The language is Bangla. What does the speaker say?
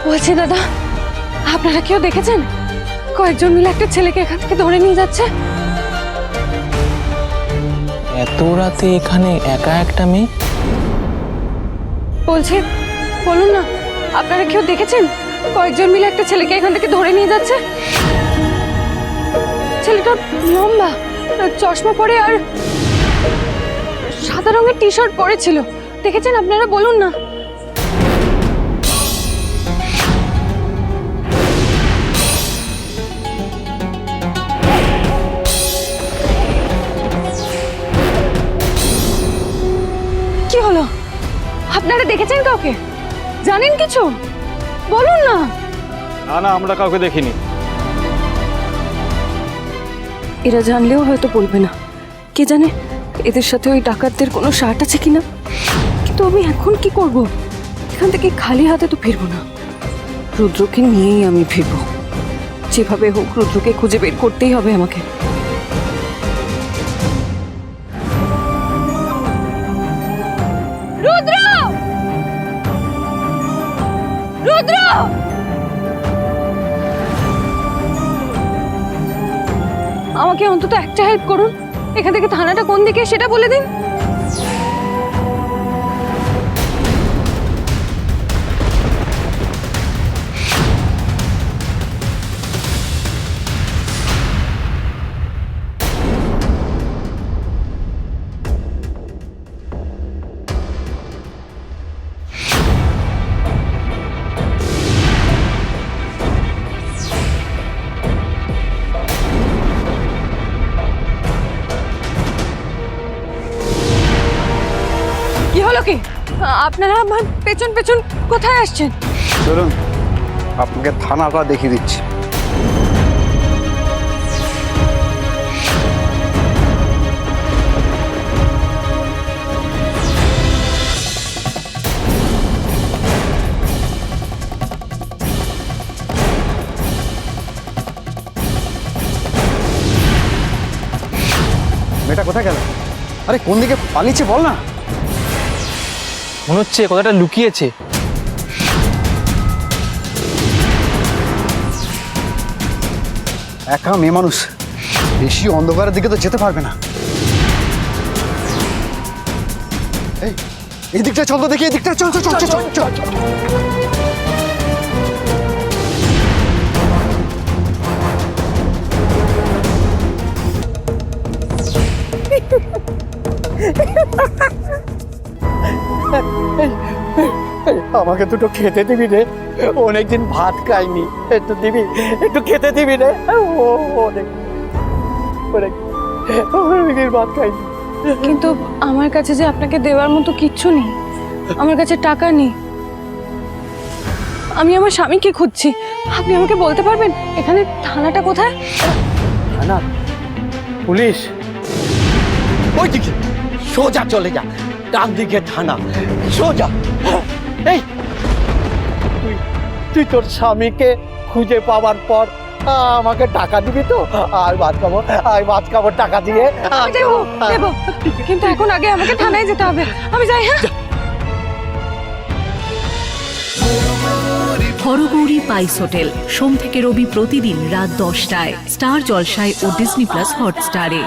বলছি দাদা, আপনারা কেউ দেখেছেন কয়েকজন মিলে একটা ছেলেকে এখান থেকে ধরে নিয়ে যাচ্ছে? এত রাতে এখানে একা একটা মেয়ে? বলছি, বলুন না, আপনারা কেউ দেখেছেন কয়েকজন মিলে একটা ছেলেকে এখান থেকে ধরে নিয়ে যাচ্ছে? ছেলেটা লম্বা, চশমা পরে আর সাদা রঙের টি শার্ট পরেছিল। দেখেছেন আপনারা? বলুন না। কি হলো? আপনারা দেখেছেন কাউকে? জানেন কিছু? বলুন না। না না, আমরা কাউকে দেখিনি। এরা জানলেও হয়তো বলবে না। কে জানে এদের সাথে ওই ডাকাতদের কোনো শার্ট আছে কিনা। কিন্তু আমি এখন কি করব? এখান থেকে খালি হাতে তো ফিরবো না। রুদ্রকে নিয়েই আমি ফিরবো। যেভাবে হোক রুদ্রকে খুঁজে বের করতেই হবে আমাকে। রুদ্র! রুদ্র! আমাকে অন্তত একটা হেল্প করুন। এখান থেকে থানাটা কোন দিকে সেটা বলে দিন। কি হলো কি? আপনারা আমার পেছন পেছন কোথায় আসছেন? চলুন আপনাকে থানাটা দেখিয়ে দিচ্ছি। মেয়েটা কোথায় গেল? আরে কোন দিকে পালিয়েছে বল না। মনে হচ্ছে কথাটা লুকিয়েছে। একা মেয়ে মানুষ, বেশি অন্ধকারের দিকে তো যেতে পারবে না। এই দিকটা চল তো দেখি, এই দিকটা চল চল চল চল চল। আমাকে দুটো খেতে দিবি রে, অনেকদিন ভাত খাইনি, একটু দিবি, একটু খেতে দিবি রে। অনেকদিন ভাত খাইনি। কিন্তু আমার কাছে যে আপনাকে দেওয়ার মতো কিচ্ছু নেই। আমার কাছে টাকা নেই। আমি আমার স্বামীকে খুঁজছি। আপনি আমাকে বলতে পারবেন এখানে থানাটা কোথায়? থানা? পুলিশ? ওই দিকে সোজা চলে যা, ডান দিকে থানা, সোজা। এই তুই তোর স্বামীকে খুঁজে পাওয়ার পর আমাকে টাকা দিবি তো? আর ভাত খাবো, আর ভাত খাবো টাকা দিয়ে। দেবো দেবো, কিন্তু এখন আগে আমাকে থানায় যেতে হবে। আমি যাই। হ্যাঁ। হরগৌরী পাইস হোটেল, সোম থেকে রবি প্রতিদিন রাত 10টায় স্টার জলসায় ও ডিজনি প্লাস হটস্টারে।